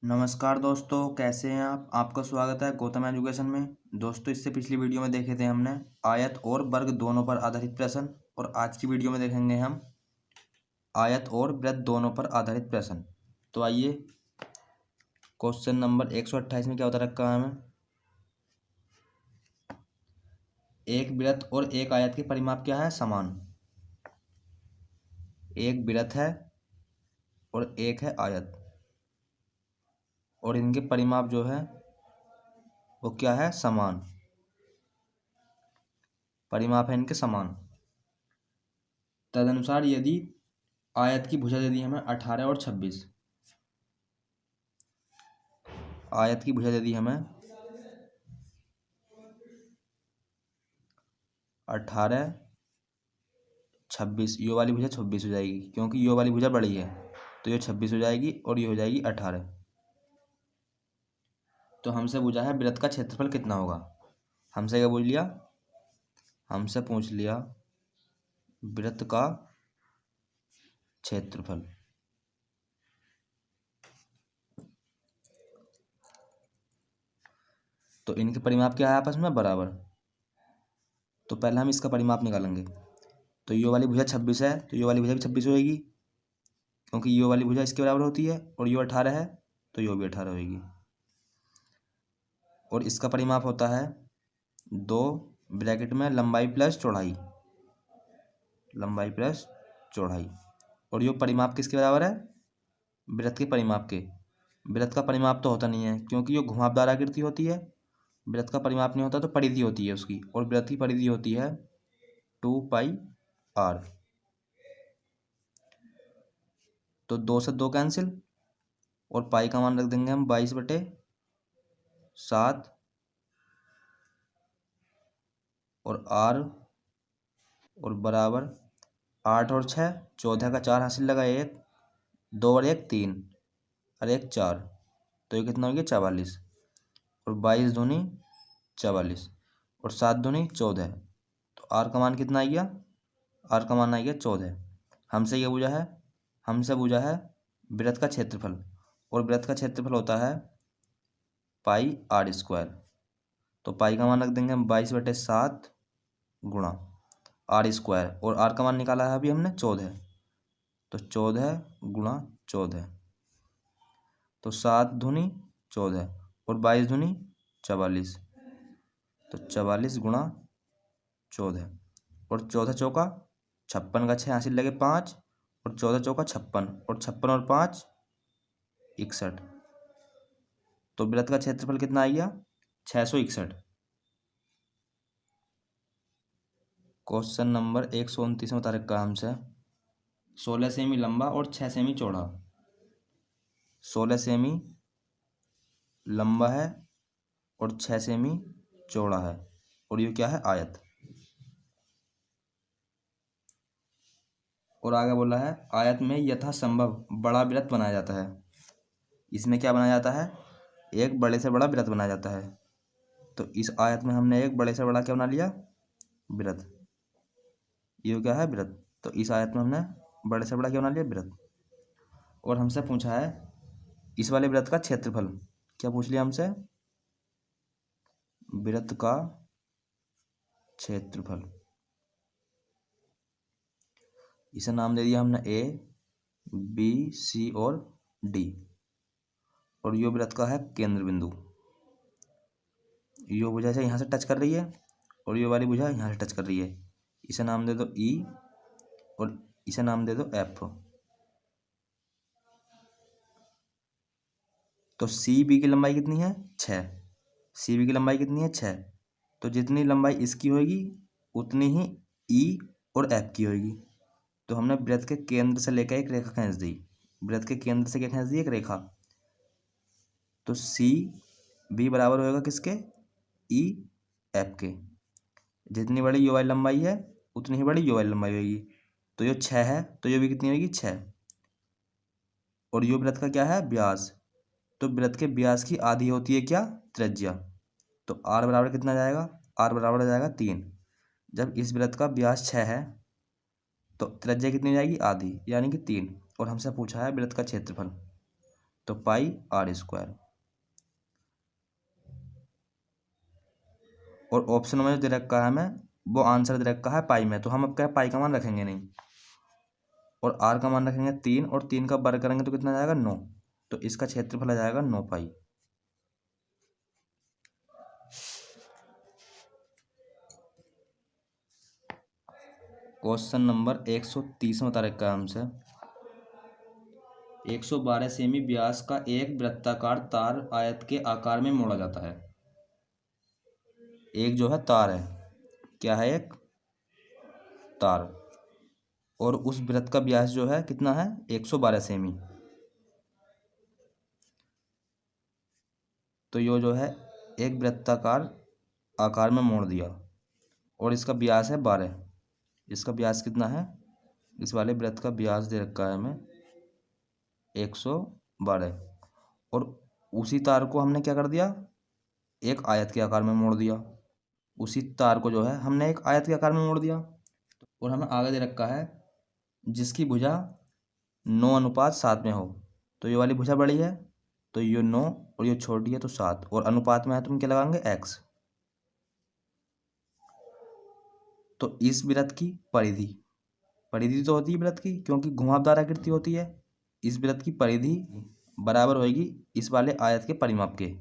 नमस्कार दोस्तों, कैसे हैं आप। आपका स्वागत है गौतम एजुकेशन में। दोस्तों, इससे पिछली वीडियो में देखे थे हमने आयत और वर्ग दोनों पर आधारित प्रश्न, और आज की वीडियो में देखेंगे हम आयत और वृत्त दोनों पर आधारित प्रश्न। तो आइए, क्वेश्चन नंबर 128 में क्या बता रखा है हमें। एक वृत्त और एक आयत के परिमाप क्या है? समान। एक वृत्त है और एक है आयत, और इनके परिमाप जो है वो क्या है? समान। परिमाप है इनके समान। तदनुसार यदि आयत की भुजा दे दी हमें 18 और 26, आयत की भुजा दे दी हमें 18, 26। यो वाली भुजा 26 हो जाएगी, क्योंकि यो वाली भुजा बड़ी है, तो ये 26 हो जाएगी और ये हो जाएगी 18। तो हमसे पूछा है वृत्त का क्षेत्रफल कितना होगा। हमसे क्या पूछ लिया? हमसे पूछ लिया वृत्त का क्षेत्रफल। तो इनके परिमाप क्या है आपस में? बराबर। तो पहले हम इसका परिमाप निकालेंगे। तो यो वाली भुजा 26 है, तो यो वाली भुजा भी 26 होगी, क्योंकि यो वाली भुजा इसके बराबर होती है, और यो 18 है तो यो भी 18 होगी। और इसका परिमाप होता है 2 ब्रैकेट में लंबाई प्लस चौड़ाई, लंबाई प्लस चौड़ाई। और यो परिमाप किसके बराबर है? वृत्त के परिमाप के। वृत्त का परिमाप तो होता नहीं है, क्योंकि यो घुमावदार आकृति होती है। वृत्त का परिमाप नहीं होता, तो परिधि होती है उसकी, और वृत्त की परिधि होती है 2πr। तो 2 से 2 कैंसिल, और पाई का मान रख देंगे हम 22/7, और r और बराबर 8 और 6, 14 का 4 हासिल लगा 1, 2 और 1 3, और 1 4, तो ये कितना हो गया? 44। और 22 दूनी 44, और 7 दूनी 14, तो r का मान कितना आ गया? r का मान आ गया 14। हमसे ये पूछा है, हमसे पूछा है वृत्त का क्षेत्रफल, और वृत्त का क्षेत्रफल होता है πr²। तो पाई का मान रख देंगे हम 22/7 गुणा r², और r का मान निकाला है अभी हमने 14, तो 14 गुणा 14, तो 7 दूनी 14, और 22 दूनी 44, तो 44 गुणा 14, और 14 चौका 56 का 6 हासिल लगे 5, और 14 चौका 56, और 56 और 5 61। तो वृत्त का क्षेत्रफल कितना आ गया? 661। क्वेश्चन नंबर 129 में बता रखा है हमसे 16 सेमी लंबा और 6 सेमी चौड़ा। 16 सेमी लंबा है और 6 सेमी चौड़ा है, और ये क्या है? आयत। और आगे बोला है आयत में यथासंभव बड़ा वृत्त बनाया जाता है। इसमें क्या बनाया जाता है? एक बड़े से बड़ा वृत्त बनाया जाता है। तो इस आयत में हमने एक बड़े से बड़ा क्या बना लिया? वृत्त। ये क्या है? वृत्त। तो इस आयत में हमने बड़े से बड़ा क्या बना लिया? वृत्त। और हमसे पूछा है इस वाले वृत्त का क्षेत्रफल। क्या पूछ लिया हमसे? वृत्त का क्षेत्रफल। इसे नाम दे दिया हमने ए, बी, सी और डी। और यो वृत्त का है केंद्र बिंदु। यो भुजा से यहाँ से टच कर रही है, और यो वाली भुजा यहाँ से टच कर रही है। इसे नाम दे दो ई, और इसे नाम दे दो एफ। तो सी बी की लंबाई कितनी है? 6। सी बी की लंबाई कितनी है? 6। तो जितनी लंबाई इसकी होगी उतनी ही ई और एफ की होगी। तो हमने वृत्त के केंद्र से लेकर एक रेखा खींच दी। वृत्त के केंद्र से क्या खींच दी? एक रेखा। तो सी बी बराबर होगा किसके? ई एफ के। जितनी बड़ी यो वाली लंबाई है उतनी ही बड़ी यो वाली लंबाई होगी। तो यो 6 है, तो यो भी कितनी होगी? 6। और यो वृत्त का क्या है? व्यास। तो वृत्त के व्यास की आधी होती है क्या? त्रिज्या। तो आर बराबर कितना जाएगा? आर बराबर हो जाएगा 3। जब इस वृत्त का व्यास 6 है तो त्रिज्या कितनी हो जाएगी? आधी, यानी कि 3। और हमसे पूछा है वृत्त का क्षेत्रफल। तो पाई आर स्क्वायर। और ऑप्शन में जो दे रखा है हमें वो आंसर दे रखा है पाई में, तो हम अब क्या पाई का मान रखेंगे नहीं और आर का मान रखेंगे 3 और 3 का वर्ग करेंगे तो कितना जाएगा 9। तो इसका क्षेत्रफल आ जाएगा 9 पाई। क्वेश्चन नंबर 130 में बता रखा है हमसे 112 सेमी व्यास का एक वृत्ताकार तार आयत के आकार में मोड़ा जाता है। एक जो है तार है, क्या है, एक तार, और उस वृत्त का व्यास जो है कितना है 112 सेमी। तो यो जो है एक वृत्ताकार आकार में मोड़ दिया और इसका व्यास है 12। इसका व्यास कितना है, इस वाले वृत्त का व्यास दे रखा है हमें 112 और उसी तार को हमने क्या कर दिया, एक आयत के आकार में मोड़ दिया। उसी तार को जो है हमने एक आयत के आकार में मोड़ दिया और हमें आगे दे रखा है जिसकी भुजा 9:7 में हो। तो ये वाली भुजा बड़ी है तो ये 9 और ये छोटी है तो 7 और अनुपात में है तो हम क्या लगाएंगे x। तो इस वृत्त की परिधि, परिधि तो होती है वृत्त की क्योंकि घुमावदार आकृति होती है, इस वृत्त की परिधि बराबर होगी इस वाले आयत के परिमाप के,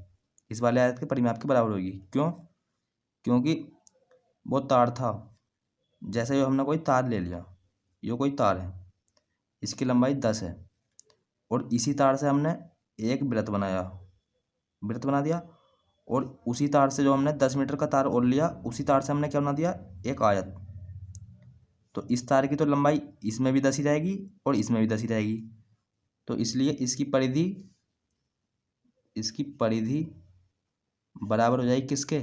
इस वाले आयत के परिमाप के बराबर होगी। क्यों, क्योंकि वो तार था, जैसे जो हमने कोई तार ले लिया, ये कोई तार है, इसकी लंबाई 10 है और इसी तार से हमने एक वृत्त बनाया, वृत्त बना दिया और उसी तार से जो हमने 10 मीटर का तार और लिया उसी तार से हमने क्या बना दिया, एक आयत। तो इस तार की तो लंबाई इसमें भी 10 ही रहेगी और इसमें भी 10 ही रहेगी, तो इसलिए इसकी परिधि बराबर हो जाएगी किसके,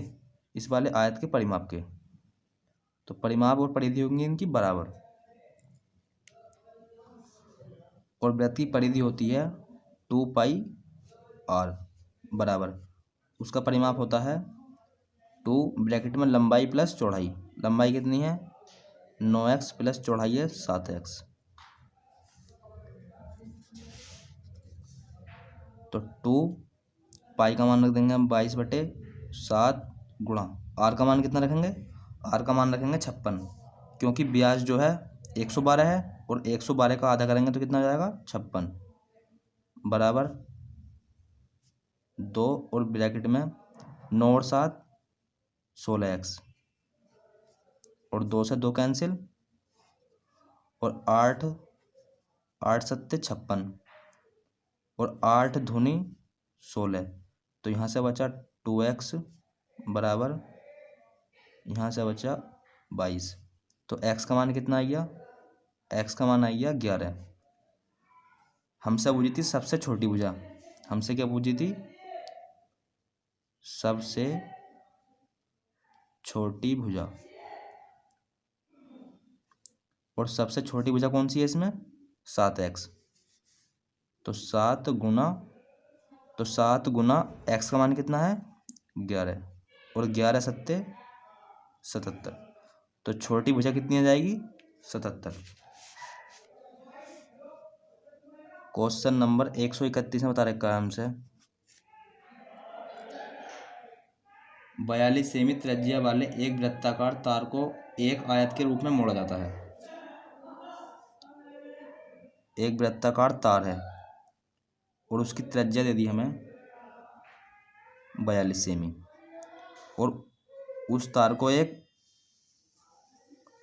इस वाले आयत के परिमाप के। तो परिमाप और परिधि होंगी इनकी बराबर और वृत्त की परिधि होती है 2 पाई आर बराबर, उसका परिमाप होता है 2 ब्रैकेट में लंबाई प्लस चौड़ाई। लंबाई कितनी है 9x प्लस चौड़ाई है 7x। तो 2 पाई का मान रख देंगे हम 22/7 गुणा आर का मान कितना रखेंगे, आर का मान रखेंगे 56 क्योंकि व्यास जो है 112 है और 112 का आधा करेंगे तो कितना हो जाएगा 56 बराबर 2 और ब्रैकेट में 9 और 7 16x और 2 से 2 कैंसिल और 8 8 सत्ते 56 और 8 दूनी 16। तो यहाँ से बचा 2x बराबर यहाँ से बचा 22। तो x का मान कितना आ गया, x का मान आ गया 11। हमसे पूछी थी सबसे छोटी भुजा, हमसे क्या पूछी थी, सबसे छोटी भुजा, और सबसे छोटी भुजा कौन सी है इसमें 7x। तो 7 गुना x का मान कितना है 11 और 11 सत्ते 77। तो छोटी भुजा कितनी आ जाएगी 77। क्वेश्चन नंबर 131 में बता रखा है हमसे 42 सेमी त्रिज्या वाले एक वृत्ताकार तार को एक आयत के रूप में मोड़ा जाता है। एक वृत्ताकार तार है और उसकी त्रिज्या दे दी हमें 42 सेमी और उस तार को एक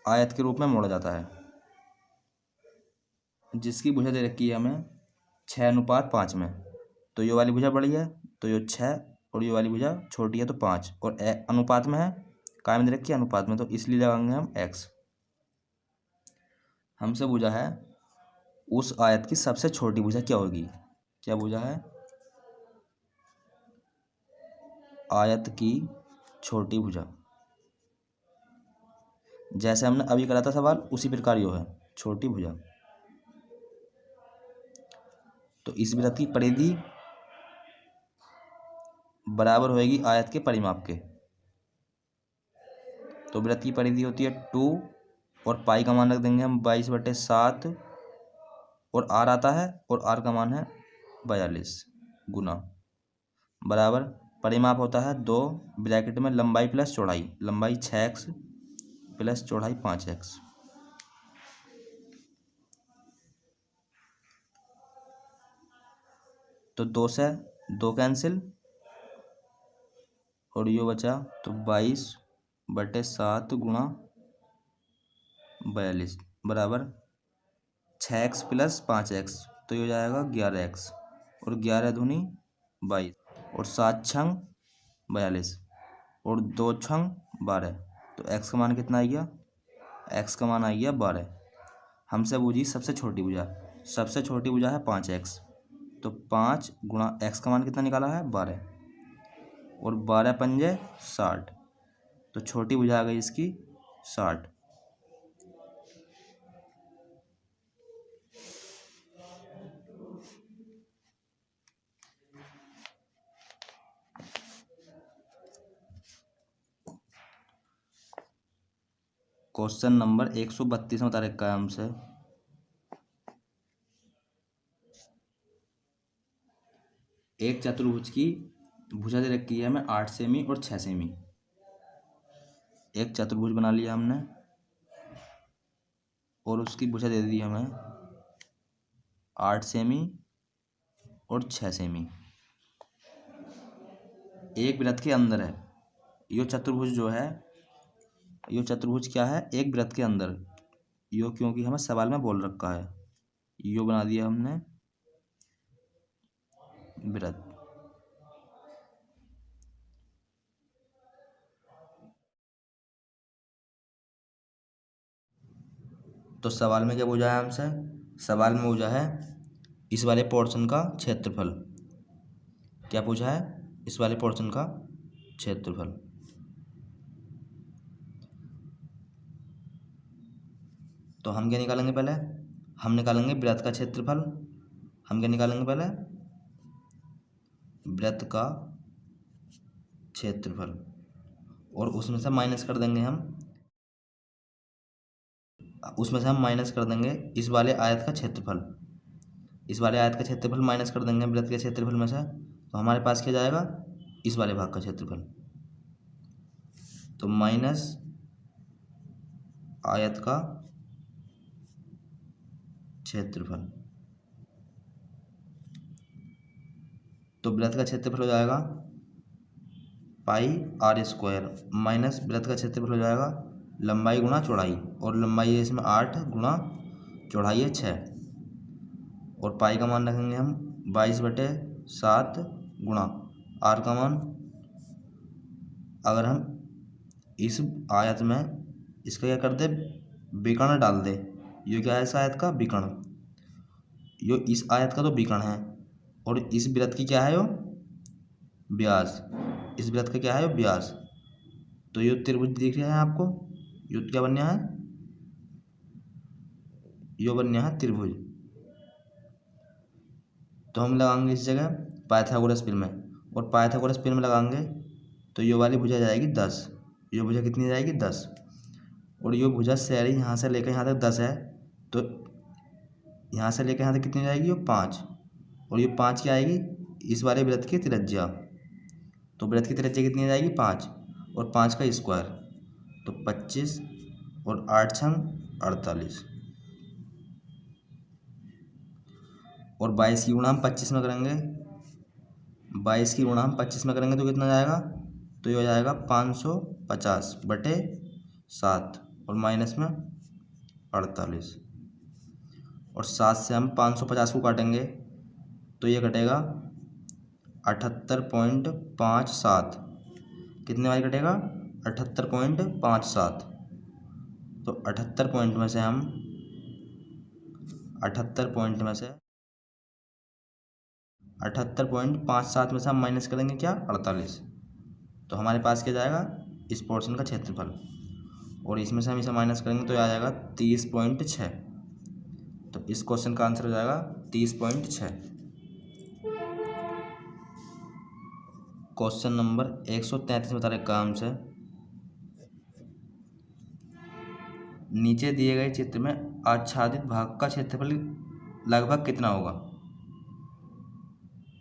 आयत के रूप में मोड़ा जाता है जिसकी भुजा दे रखी है हमें 6:5 में। तो ये वाली भुजा बड़ी है तो ये 6 और ये वाली भुजा छोटी है तो 5 और अनुपात में है, काय में दे रखी है अनुपात में, तो इसलिए लगाएंगे हम x। हमसे भुजा है उस आयत की सबसे छोटी भुजा क्या होगी, क्या भुजा है, आयत की छोटी भुजा। जैसे हमने अभी करा था सवाल उसी प्रकार यो है छोटी भुजा। तो इस वृत्त की परिधि बराबर होएगी आयत के परिमाप के। तो वृत्त की परिधि होती है 2 और पाई का मान रख देंगे हम 22/7 और आर आता है और आर का मान है 42। गुना बराबर परिमाप होता है 2 ब्रैकेट में लंबाई प्लस चौड़ाई, लंबाई 6x प्लस चौड़ाई 5x। तो 2 से 2 कैंसिल और यो बचा तो 22/7 गुणा 42 बराबर 6x प्लस 5x, तो ये हो जाएगा 11x और 11 दूनी 22 और 7 छंग 42 और 2 छंग 12। तो x का मान कितना आ गया? x का मान आ गया 12। हमसे पूछी सबसे छोटी भुजा, सबसे छोटी भुजा है 5x, तो 5 गुणा x का मान कितना निकाला है? 12 और 12 पंजे 60, तो छोटी भुजा आ गई इसकी 60। क्वेश्चन नंबर 132 में बता रखा है हमसे एक चतुर्भुज की भुजा दे रखी है हमें 8 सेमी और 6 सेमी। एक चतुर्भुज बना लिया हमने और उसकी भुजा दे दी हमें 8 सेमी और 6 सेमी। एक वृत्त के अंदर है यो चतुर्भुज जो है, यो चतुर्भुज क्या है? एक वृत्त के अंदर। यो क्योंकि हमें सवाल में बोल रखा है, यो बना दिया हमने वृत्त। तो सवाल में क्या पूछा है हमसे? सवाल में पूछा है इस वाले पोर्शन का क्षेत्रफल। क्या पूछा है? इस वाले पोर्शन का क्षेत्रफल। तो हम क्या निकालेंगे? पहले हम निकालेंगे वृत्त का क्षेत्रफल। हम क्या निकालेंगे? पहले वृत्त का क्षेत्रफल और उसमें से माइनस कर देंगे हम, उसमें से हम माइनस कर देंगे इस वाले आयत का क्षेत्रफल। इस वाले आयत का क्षेत्रफल माइनस कर देंगे वृत्त के क्षेत्रफल में से, तो हमारे पास क्या जाएगा? इस वाले भाग का क्षेत्रफल। तो माइनस आयत का क्षेत्रफल। तो वृत्त का क्षेत्रफल हो जाएगा πr² माइनस वृत्त का क्षेत्रफल हो जाएगा लंबाई गुणा चौड़ाई, और लंबाई है इसमें 8 गुणा चौड़ाई है 6, और पाई का मान रखेंगे हम 22/7 गुणा आर का मान, अगर हम इस आयत में इसका क्या कर दे? विकर्ण डाल दे। ये क्या है? इस आयत का विकर्ण। यो इस आयत का तो विकर्ण है और इस वृत्त की क्या है? यो व्यास। इस वृत्त का क्या है? यो व्यास। तो यो त्रिभुज दिख रहा है आपको? यो क्या बनया है? यो बनया है त्रिभुज। तो हम लगाएंगे इस जगह पाइथागोरस प्रमेय, और पाइथागोरस प्रमेय लगाएंगे तो यो वाली भुजा जाएगी 10। यो भुजा कितनी जाएगी? 10। और यो भुजा सैरी यहाँ से लेकर यहाँ तक 10 है, तो यहाँ से लेकर यहाँ तक कितनी जाएगी? यो 5। और ये 5 क्या आएगी? इस वाले वृत्त की त्रिज्या। तो वृत्त की त्रिज्या कितनी जाएगी? 5 और 5 का स्क्वायर, तो 25 और 8 छंग 48 और 22 की गुणा हम 25 में करेंगे। 22 की गुणा हम 25 में करेंगे तो कितना जाएगा? तो ये हो जाएगा 550/7 और माइनस में 48, और 7 से हम 550 को काटेंगे तो ये कटेगा 78.57। कितने वाली कटेगा? 78.57। तो 78 पॉइंट में से हम 78.57 में से हम माइनस करेंगे क्या? 48। तो हमारे पास क्या जाएगा? इस पोर्शन का क्षेत्रफल, और इसमें से हम इसे माइनस करेंगे तो आ जाएगा 30.6। तो इस क्वेश्चन का आंसर हो जाएगा 30.6। क्वेश्चन नंबर 133 बता रहे काम से नीचे दिए गए चित्र में आच्छादित भाग का क्षेत्रफल लगभग कितना होगा?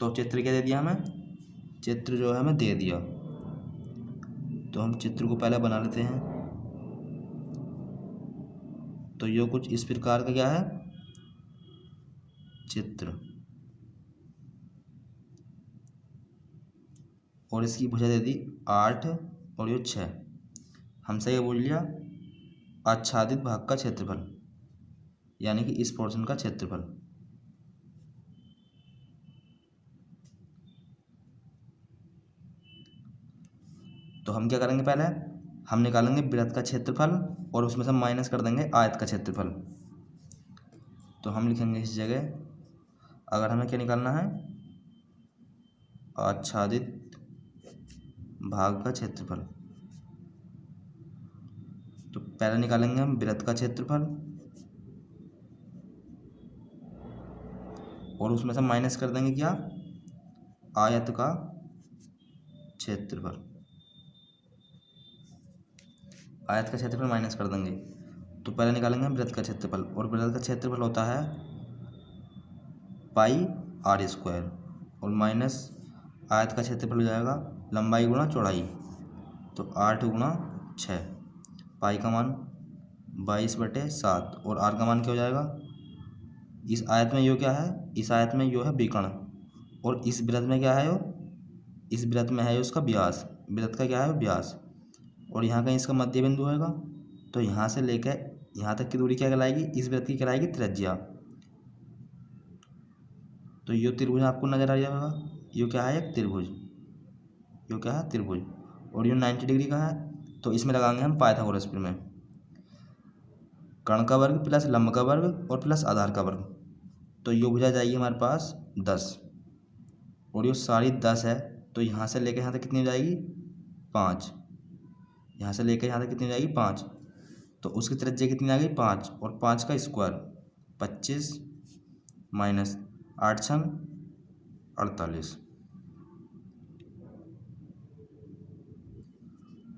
तो चित्र क्या दे दिया हमें, चित्र जो है हमें दे दिया। तो हम चित्र को पहले बना लेते हैं। तो ये कुछ इस प्रकार का क्या है, चित्र, और इसकी भुजा दे दी 8 और ये 6। हमसे ये बोल लिया आच्छादित भाग का क्षेत्रफल, यानी कि इस पोर्शन का क्षेत्रफल। तो हम क्या करेंगे, पहले हम निकालेंगे वृत्त का क्षेत्रफल और उसमें से माइनस कर देंगे आयत का क्षेत्रफल। तो हम लिखेंगे इस जगह, अगर हमें क्या निकालना है, आच्छादित भाग का क्षेत्रफल, तो पहले निकालेंगे हम वृत्त का क्षेत्रफल और उसमें से माइनस कर देंगे क्या, आयत का क्षेत्रफल। आयत का क्षेत्रफल माइनस कर देंगे। तो पहले निकालेंगे हम वृत्त का क्षेत्रफल, और वृत्त का क्षेत्रफल होता है पाई आर स्क्वायर, और माइनस आयत का क्षेत्रफल हो जाएगा लंबाई गुणा चौड़ाई। तो 8 गुणा 6, पाई का मान 22/7 और आर का मान क्या हो जाएगा, इस आयत में यो क्या है, इस आयत में यो है विकर्ण, और इस वृत्त में क्या है यो, इस वृत्त में है उसका व्यास, वृत्त का क्या है व्यास, और यहाँ कहीं इसका मध्य बिंदु होगा। तो यहाँ से लेकर यहाँ तक की दूरी क्या कहलाएगी, इस वृत्त की कहलाएगी त्रिज्या। तो यो त्रिभुज आपको नजर आ जाएगा, यो क्या है, एक त्रिभुज, यो क्या है त्रिभुज, और यो 90 डिग्री का है। तो इसमें लगाएंगे हम पाइथागोरस प्रमेय, कर्ण का वर्ग प्लस लंब का वर्ग और प्लस आधार का वर्ग। तो यो भुजा जाएगी हमारे पास 10, और यो सारी 10 है। तो यहाँ से लेकर यहाँ तक कितनी हो जाएगी, 5। यहाँ से लेकर यहाँ तक कितनी हो जाएगी, 5। तो उसकी त्रिज्या कितनी आ गई, 5, और 5 का स्क्वायर 25 माइनस 8 छंग 48,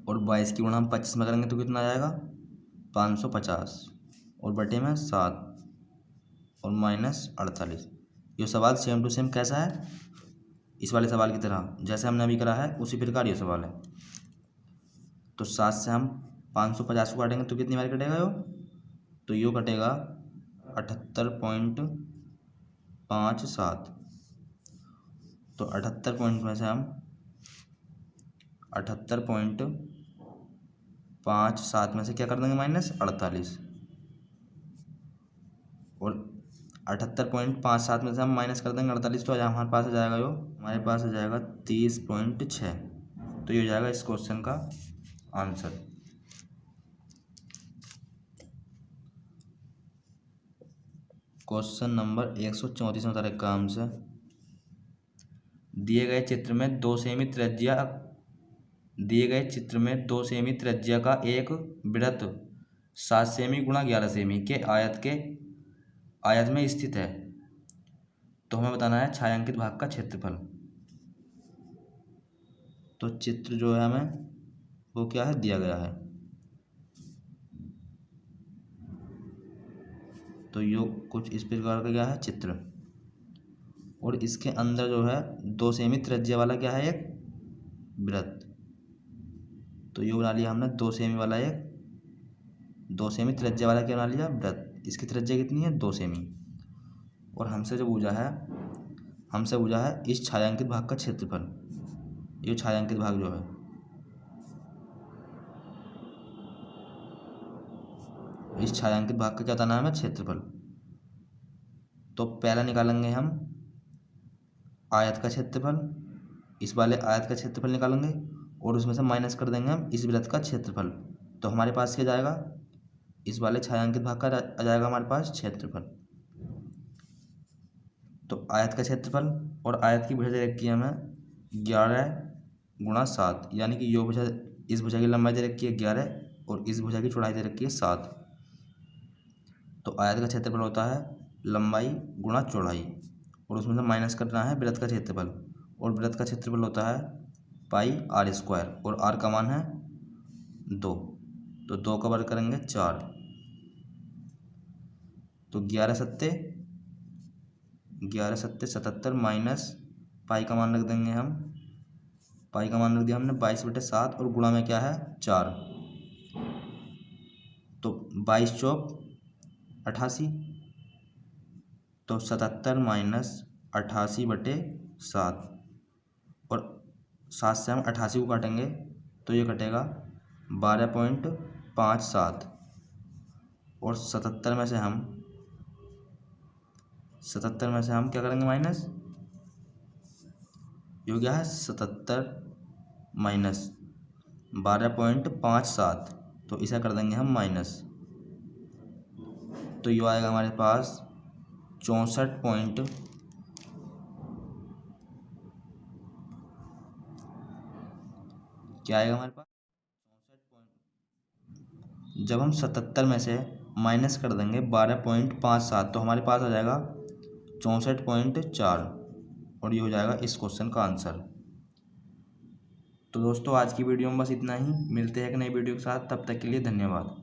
और 22 की गुणा हम 25 में करेंगे तो कितना आ जाएगा, 550, और बटे में 7 और माइनस 48। ये सवाल सेम टू सेम कैसा है, इस वाले सवाल की तरह, जैसे हमने अभी करा है उसी प्रकार ये सवाल है। तो 7 से हम 550 को काटेंगे तो कितनी बार कटेगा यो, तो यो कटेगा 78.57। तो 78 पॉइंट में से हम 78.57 में से क्या कर देंगे, माइनस 48, और 78.57 में से हम माइनस कर देंगे 48। तो हमारे पास आ जाएगा यो, हमारे पास आ जाएगा 30.6। तो ये हो जाएगा इस क्वेश्चन का आंसर। क्वेश्चन नंबर 134 में तारीख का आंसर, दिए गए चित्र में 2 सेमी त्रिज्या, दिए गए चित्र में 2 सेमी त्रिज्या का एक वृत्त 7 सेमी गुणा 11 सेमी के आयत में स्थित है। तो हमें बताना है छायांकित भाग का क्षेत्रफल। तो चित्र जो है हमें वो क्या है, दिया गया है। तो यो कुछ इस प्रकार का क्या है, चित्र, और इसके अंदर जो है 2 सेमी त्रिज्या वाला क्या है, एक वृत्त। तो यो बना लिया हमने 2 सेमी वाला, एक 2 सेमी त्रिज्या वाला क्या बना लिया, वृत्त। इसकी त्रिज्या कितनी है, 2 सेमी, और हमसे जो पूछा है इस छायांकित भाग का क्षेत्रफल। ये छायांकित भाग जो है, इस छायांकित भाग का क्या बताना है हमें, क्षेत्रफल। तो पहला निकालेंगे हम आयत का क्षेत्रफल, इस वाले आयत का क्षेत्रफल निकालेंगे, और उसमें से माइनस कर देंगे हम इस वृत्त का क्षेत्रफल। तो हमारे पास क्या जाएगा, इस वाले छायांकित भाग का आ जाएगा हमारे पास क्षेत्रफल। तो आयत का क्षेत्रफल और आयत की भुजा दे रखी है हमें 11 × 7, यानी कि यो भुजा, इस भुजा की लंबाई दे रखी है 11 और इस भुजा की चौड़ाई दे रखी है 7। तो आयत का क्षेत्रफल होता है लंबाई गुणा चौड़ाई, और उसमें से माइनस करना है वृत्त का क्षेत्रफल, और वृत्त का क्षेत्रफल होता है पाई आर स्क्वायर, और आर का मान है 2। तो 2 का वर्ग करेंगे 4, तो 11 सत्ते 77 माइनस पाई का मान रख देंगे हम, पाई का मान रख दिया हमने 22/7 और गुणा में क्या है 4, तो 22 चौक 88, तो 77 माइनस 88/7 और 7 से हम 88 को काटेंगे तो ये कटेगा 12.57 और 77 में से हम क्या करेंगे माइनस, ये हो गया है 77 माइनस 12.57, तो इसे कर देंगे हम माइनस, तो ये आएगा हमारे पास 64 क्या आएगा हमारे पास 64। जब हम 77 में से माइनस कर देंगे 12.57 तो हमारे पास आ जाएगा 64.4 और ये हो जाएगा इस क्वेश्चन का आंसर। तो दोस्तों आज की वीडियो में बस इतना ही, मिलते हैं एक नई वीडियो के साथ, तब तक के लिए धन्यवाद।